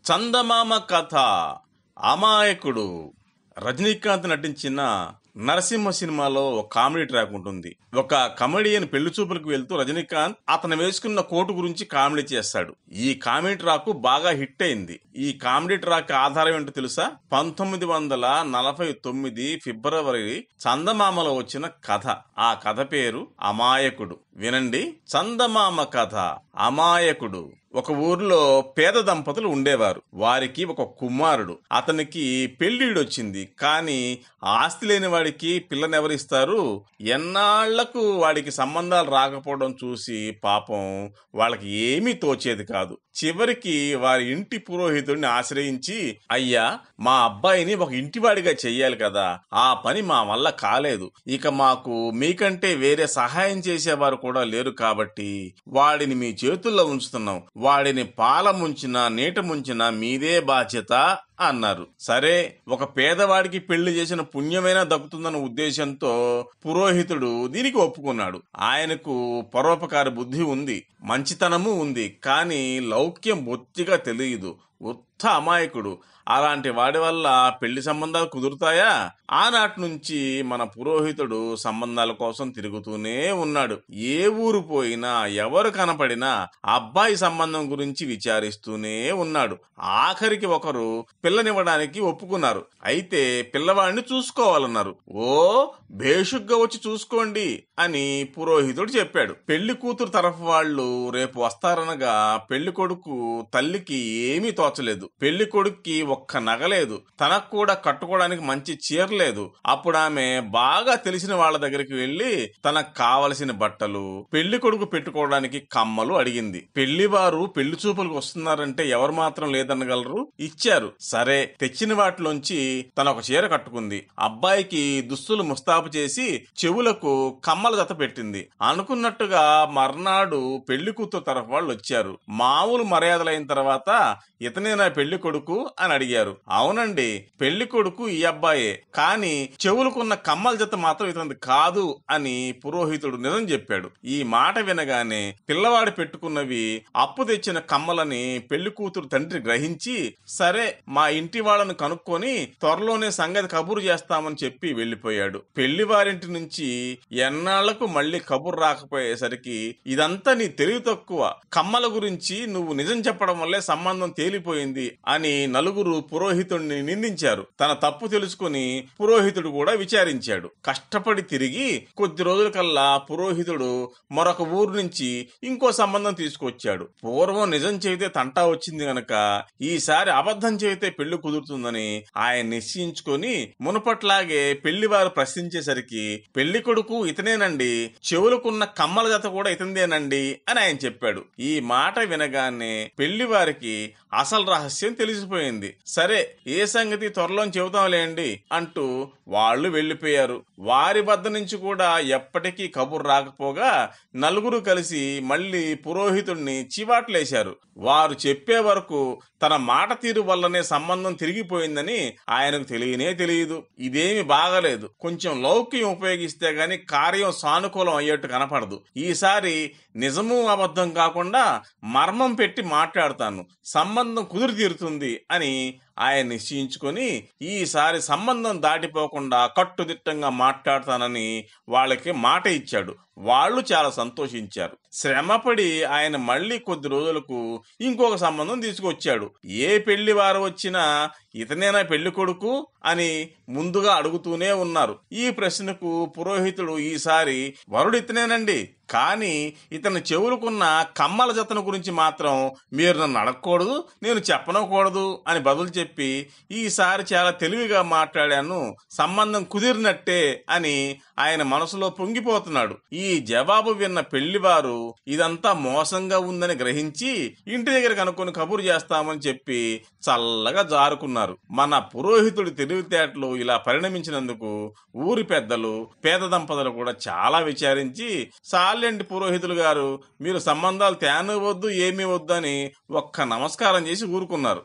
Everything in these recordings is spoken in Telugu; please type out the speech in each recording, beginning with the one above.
చందమామ కథ అమాయకుడు. రజనీకాంత్ నటించిన నరసింహ సినిమాలో ఒక కామెడీ ట్రాక్ ఉంటుంది. ఒక కమెడియన్ పెళ్లి చూపులకు వెళ్తూ రజనీకాంత్ అతను వేసుకున్న కోటు గురించి కామెడీ చేస్తాడు. ఈ కామెడీ ట్రాక్ బాగా హిట్ అయింది. ఈ కామెడీ ట్రాక్ ఆధారం ఏంటో తెలుసా? 1949 ఫిబ్రవరి చందమామలో వచ్చిన కథ. ఆ కథ పేరు అమాయకుడు. వినండి. చందమామ కథ అమాయకుడు. ఒక ఊర్లో పేద దంపతులు ఉండేవారు. వారికి ఒక కుమారుడు. అతనికి పెళ్లిడొచ్చింది. కానీ ఆస్తి లేని వాడికి పిల్లనెవరిస్తారు? ఎన్నాళ్లకు వాడికి సంబంధాలు రాకపోవడం చూసి పాపం వాళ్ళకి ఏమీ తోచేది కాదు. చివరికి వారి ఇంటి పురోహితుడిని ఆశ్రయించి, అయ్యా, మా అబ్బాయిని ఒక ఇంటివాడిగా చెయ్యాలి కదా, ఆ పని మా వల్ల కాలేదు. ఇక మాకు మీకంటే వేరే సహాయం చేసేవారు కూడా లేరు కాబట్టి వాడిని మీ చేతుల్లో ఉంచుతున్నాం. వాడిని పాల ముంచినా నీట ముంచినా మీదే బాధ్యత అన్నారు. సరే, ఒక పేదవాడికి పెళ్లి చేసిన పుణ్యమైనా దక్కుతుందన్న ఉద్దేశంతో పురోహితుడు దీనికి ఒప్పుకున్నాడు. ఆయనకు పరోపకార బుద్ధి ఉంది, మంచితనము ఉంది. కానీ లౌక్యం బొత్తిగా తెలియదు. ఉత్త అమాయకుడు. అలాంటి వాడి వల్ల పెళ్లి సంబంధాలు కుదురుతాయా? ఆనాటి నుంచి మన పురోహితుడు సంబంధాల కోసం తిరుగుతూనే ఉన్నాడు. ఏ ఊరు పోయినా, ఎవరు కనపడినా అబ్బాయి సంబంధం గురించి విచారిస్తూనే ఉన్నాడు. ఆఖరికి ఒకరు పిల్లనివ్వడానికి ఒప్పుకున్నారు. అయితే పిల్లవాడిని చూసుకోవాలన్నారు. ఓ, భేషుగ్గా వచ్చి చూసుకోండి అని పురోహితుడు చెప్పాడు. పెళ్లి కూతురు తరఫు వాళ్ళు రేపు వస్తారనగా పెళ్లి కొడుకు తల్లికి ఏమీ తోచలేదు. పెళ్లి కొడుక్కి ఒక్క నగలేదు. తనకు కూడా కట్టుకోవడానికి మంచి చీరలేదు. అప్పుడు ఆమె బాగా తెలిసిన వాళ్ళ దగ్గరికి వెళ్లి తనకు కావలసిన బట్టలు, పెళ్లి కొడుకు పెట్టుకోవడానికి కమ్మలు అడిగింది. పెళ్లివారు పెళ్లి చూపులకు వస్తున్నారంటే ఎవరు మాత్రం లేదనగలరు? ఇచ్చారు. సరే, తెచ్చిన వాటిలోంచి తన ఒక చీర కట్టుకుంది. అబ్బాయికి దుస్తులు ముస్తాబు చేసి చెవులకు కమ్మల జత పెట్టింది. అనుకున్నట్టుగా మర్నాడు పెళ్లి కూతురు తరఫు వాళ్ళు వచ్చారు. మామూలు మర్యాదలైన తర్వాత, ఇతనేనా పెళ్లి కొడుకు అని అడిగారు. అవునండి, పెళ్లి కొడుకు ఈ అబ్బాయే, కానీ చెవులకున్న కమ్మల జత మాత్రం ఇతనిది కాదు అని పురోహితుడు నిజం చెప్పాడు. ఈ మాట వినగానే పిల్లవాడు పెట్టుకున్నవి అప్పు తెచ్చిన కమ్మలని పెళ్లి కూతురు తండ్రి గ్రహించి, సరే, మా ఇంటి వాళ్ళను కనుక్కొని త్వరలోనే సంగతి కబురు చేస్తామని చెప్పి వెళ్లిపోయాడు. పెళ్లి వారింటి నుంచి ఎన్నాళ్లకు మళ్లీ కబురు రాకపోయేసరికి, ఇదంతా నీ తెలివి తక్కువ, కమ్మల గురించి నువ్వు నిజం చెప్పడం వల్లే సంబంధం తేలిపోయింది అని నలుగురు పురోహితుడిని నిందించారు. తన తప్పు తెలుసుకుని పురోహితుడు కూడా విచారించాడు. కష్టపడి తిరిగి కొద్ది రోజుల కల్లా పురోహితుడు మరొక ఊరు నుంచి ఇంకో సంబంధం తీసుకొచ్చాడు. పూర్వం నిజం చెబితే తంటా వచ్చింది గనక ఈసారి అబద్ధం చెబితే పెళ్లి కుదురుతుందని ఆయన నిశ్చయించుకొని మునుపట్లాగే పెళ్లివారు ప్రశ్నించేసరికి, పెళ్లి కొడుకు ఇతనేనండి, చెవులకున్న కమ్మల జత కూడా ఇతందేనండి అని ఆయన చెప్పాడు. ఈ మాట వినగానే పెళ్లివారికి అసలు రహస్యం తెలిసిపోయింది. సరే, ఏ సంగతి త్వరలో చెబుతాంలేండి అంటూ వాళ్ళు వెళ్లిపోయారు. వారి వద్ద నుంచి కూడా ఎప్పటికీ కబురు రాకపోగా నలుగురు కలిసి మళ్లీ పురోహితుడిని చివాట్లేశారు. వారు చెప్పే వరకు తన మాట తీరు వల్లనే సంబంధం తిరిగిపోయిందని ఆయనకు తెలియనే తెలియదు. ఇదేమి బాగలేదు. కొంచెం లౌక్యం ఉపయోగిస్తే గాని కార్యం సానుకూలం అయ్యేట్టు కనపడదు. ఈసారి నిజము అబద్ధం కాకుండా మర్మం పెట్టి మాట్లాడతాను, సంబంధం కుదిరి తీరుతుంది అని ఆయన నిశ్చయించుకొని ఈసారి సంబంధం దాటిపోకుండా కట్టుదిట్టంగా మాట్లాడతానని వాళ్ళకి మాట ఇచ్చాడు. వాళ్ళు చాలా సంతోషించారు. శ్రమపడి ఆయన మళ్లీ కొద్ది రోజులకు ఇంకొక సంబంధం తీసుకొచ్చాడు. ఏ పెళ్లి వారు వచ్చినా ఇతనేనా పెళ్లి కొడుకు అని ముందుగా అడుగుతూనే ఉన్నారు. ఈ ప్రశ్నకు పురోహితుడు ఈసారి వరుడు ఇతనేనండి, కానీ ఇతని చెవులకున్న కమ్మల జతను గురించి మాత్రం మీరు నన్ను అడగకూడదు, నేను చెప్పనకూడదు అని బదులు చెప్పి, ఈసారి చాలా తెలివిగా మాట్లాడాను, సంబంధం కుదిరినట్టే అని ఆయన మనసులో పొంగిపోతున్నాడు. ఈ జవాబు విన్న పెళ్లివారు ఇదంతా మోసంగా ఉందని గ్రహించి ఇంటి దగ్గర కనుక్కొని కబురు చేస్తామని చెప్పి చల్లగా జారుకున్నారు. మన పురోహితుడి తెలివితేటలు ఇలా పరిణమించినందుకు ఊరి పెద్దలు, పేద దంపతులు కూడా చాలా విచారించి, చాలండి పురోహితులు గారు, మీరు సంబంధాలు తేనవద్దు ఏమీ వద్దు అని ఒక్క నమస్కారం చేసి ఊరుకున్నారు.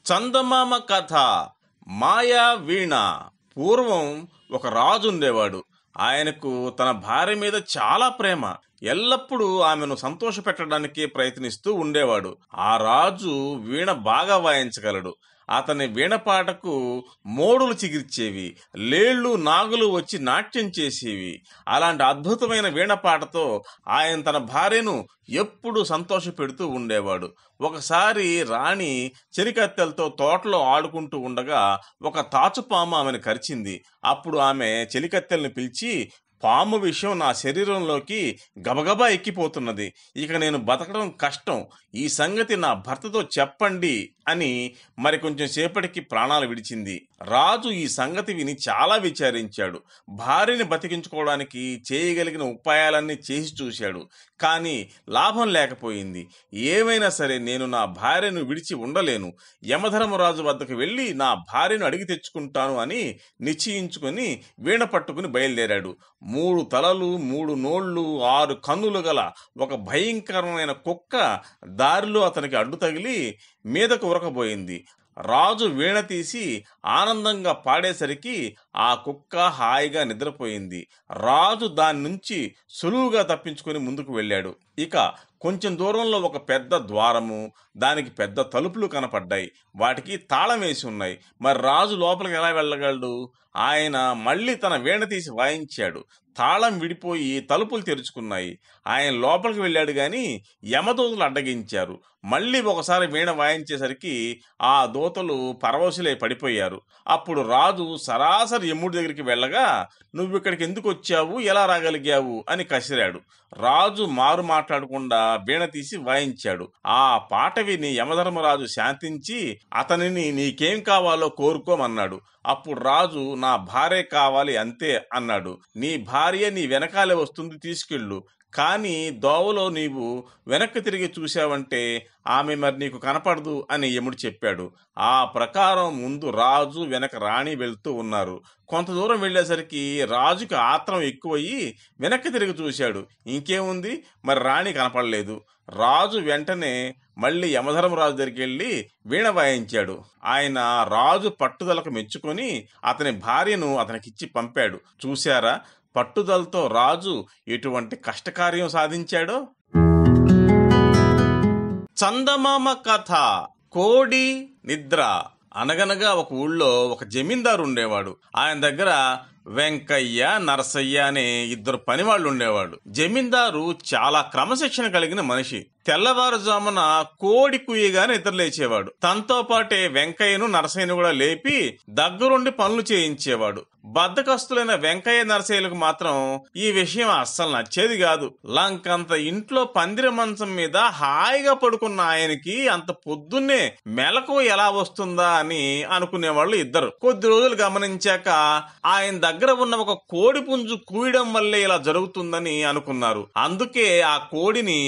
చందమామ కథ మాయా వీణ. పూర్వం ఒక రాజు ఉండేవాడు. ఆయనకు తన భార్య మీద చాలా ప్రేమ. ఎల్లప్పుడూ ఆమెను సంతోషపెట్టడానికి ప్రయత్నిస్తూ ఉండేవాడు. ఆ రాజు వీణ బాగా వాయించగలడు. అతని వీణపాటకు మోడులు చిగిర్చేవి, లేళ్లు నాగులు వచ్చి నాట్యం చేసేవి. అలాంటి అద్భుతమైన వీణపాటతో ఆయన తన భార్యను ఎప్పుడు సంతోష పెడుతూ ఉండేవాడు. ఒకసారి రాణి చెలికత్తెలతో తోటలో ఆడుకుంటూ ఉండగా ఒక తాచుపాము ఆమెను కరిచింది. అప్పుడు ఆమె చెలికత్తెల్ని పిలిచి, పాము విషయం నా శరీరంలోకి గబగబా ఎక్కిపోతున్నది, ఇక నేను బతకడం కష్టం, ఈ సంగతి నా భర్తతో చెప్పండి అని మరికొంచెం సేపటికి ప్రాణాలు విడిచింది. రాజు ఈ సంగతి విని చాలా విచారించాడు. భార్యని బతికించుకోవడానికి చేయగలిగిన ఉపాయాలన్నీ చేసి చూశాడు. కానీ లాభం లేకపోయింది. ఏమైనా సరే నేను నా భార్యను విడిచి ఉండలేను, యమధర్మరాజు వద్దకు వెళ్ళి నా భార్యను అడిగి తెచ్చుకుంటాను అని నిశ్చయించుకుని వీణ పట్టుకుని బయలుదేరాడు. 3 తలలు, 3 నోళ్లు, 6 కన్నులు గల ఒక భయంకరమైన కుక్క దారిలో అతనికి అడ్డు తగిలి మీదకు ఉరకబోయింది. రాజు వీణ తీసి ఆనందంగా పాడేసరికి ఆ కుక్క హాయిగా నిద్రపోయింది. రాజు దాని నుంచి సులువుగా తప్పించుకొని ముందుకు వెళ్ళాడు. ఇక కొంచెం దూరంలో ఒక పెద్ద ద్వారము, దానికి పెద్ద తలుపులు కనపడ్డాయి. వాటికి తాళం వేసి ఉన్నాయి. మరి రాజు లోపలికి ఎలా వెళ్ళగలడు? ఆయన మళ్ళీ తన వీణ తీసి వాయించాడు. తాళం విడిపోయి తలుపులు తెరుచుకున్నాయి. ఆయన లోపలికి వెళ్ళాడు గాని యమదూతలు అడ్డగించారు. మళ్ళీ ఒకసారి వీణ వాయించేసరికి ఆ దూతలు పరవశులై పడిపోయారు. అప్పుడు రాజు సరాసరి యముడి దగ్గరికి వెళ్ళగా, నువ్విక్కడికి ఎందుకు వచ్చావు, ఎలా రాగలిగావు అని కసిరాడు. రాజు మారు మాట్లాడకుండా వీణ తీసి వాయించాడు. ఆ పాట విని యమధర్మరాజు శాంతించి అతనిని నీకేం కావాలో కోరుకోమన్నాడు. అప్పుడు రాజు నా భార్య కావాలి అంతే అన్నాడు. నీ భార్య నీ వెనకాలే వస్తుంది, తీసుకెళ్ళు. కానీ దోవలో నీవు వెనక్కి తిరిగి చూశావంటే ఆమె మరి నీకు కనపడదు అని యముడు చెప్పాడు. ఆ ప్రకారం ముందు రాజు వెనక రాణి వెళ్తూ ఉన్నారు. కొంత దూరం వెళ్ళేసరికి రాజుకి ఆత్రం ఎక్కువయ్యి వెనక్కి తిరిగి చూశాడు. ఇంకేముంది, మరి రాణి కనపడలేదు. రాజు వెంటనే మళ్ళీ యమధర్మరాజు దగ్గరికి వెళ్ళి వీణ వాయించాడు. ఆయన రాజు పట్టుదలకు మెచ్చుకొని అతని భార్యను అతనికిచ్చి పంపాడు. చూశారా, పట్టుదలతో రాజు ఎటువంటి కష్టకార్యం సాధించాడో. చందమామ కథ. కోడి నిద్ర. అనగనగా ఒక ఊళ్ళో ఒక జమీందారు ఉండేవాడు. ఆయన దగ్గర వెంకయ్య, నరసయ్య అనే 2 పనివాళ్లు ఉండేవాడు. జమీందారు చాలా క్రమశిక్షణ కలిగిన మనిషి. తెల్లవారుజామున కోడి కుయ్యగానే నిద్రలేచేవాడు. తనతో పాటే వెంకయ్యను, నరసయ్యను కూడా లేపి దగ్గరుండి పనులు చేయించేవాడు. బద్ధకస్తులైన వెంకయ్య, నరసయ్యలకు మాత్రం ఈ విషయం అస్సలు నచ్చేది కాదు. లంకంత ఇంట్లో పందిరి మంచం మీద హాయిగా పడుకున్న ఆయనకి అంత పొద్దున్నే మెలకు ఎలా వస్తుందా అని అనుకునేవాళ్ళు ఇద్దరు. కొద్ది రోజులు గమనించాక ఆయన దగ్గర ఉన్న ఒక కోడి పుంజు కూయడం వల్లే ఇలా జరుగుతుందని అనుకున్నారు. అందుకే ఆ కోడిని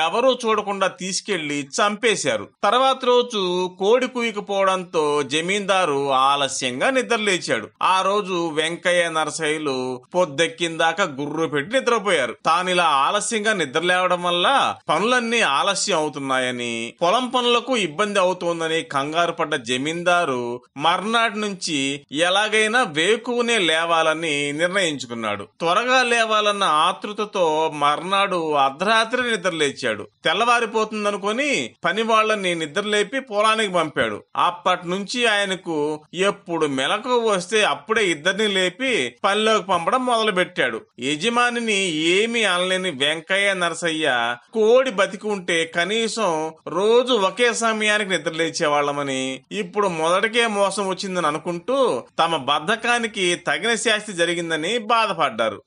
ఎవరూ చూడకుండా తీసుకెళ్లి చంపేశారు. తర్వాత రోజు కోడి కూయకపోవడంతో జమీందారు ఆలస్యంగా నిద్రలేచాడు. ఆ రోజు వెంకయ్య, నరసయ్యలు పొద్దెక్కిందాకా గుర్రు పెట్టి నిద్రపోయారు. తానిలా ఆలస్యంగా నిద్రలేవడం వల్ల పనులన్నీ ఆలస్యం అవుతున్నాయని, పొలం పనులకు ఇబ్బంది అవుతోందని కంగారు పడ్డ జమీందారు మర్నాటి నుంచి ఎలాగైనా వేకువనే లేవాలని నిర్ణయించుకున్నాడు. త్వరగా లేవాలన్న ఆతృతతో మర్నాడు అర్ధరాత్రి నిద్రలేచాడు. తెల్లవారిపోతుందనుకొని పని వాళ్ళని నిద్రలేపి పొలానికి పంపాడు. అప్పటి నుంచి ఆయనకు ఎప్పుడు మెలకు వస్తే అప్పుడే ఇద్దరిని లేపి పనిలోకి పంపడం మొదలు పెట్టాడు. యజమానిని ఏమీ అనలేని వెంకయ్య, నరసయ్య కోడి బతికి ఉంటే కనీసం రోజు ఒకే సమయానికి నిద్రలేచేవాళ్ళమని, ఇప్పుడు మొదటికే మోసం వచ్చిందని అనుకుంటూ తమ బద్ధకానికి తగిన శాస్తి జరిగిందని బాధపడ్డారు.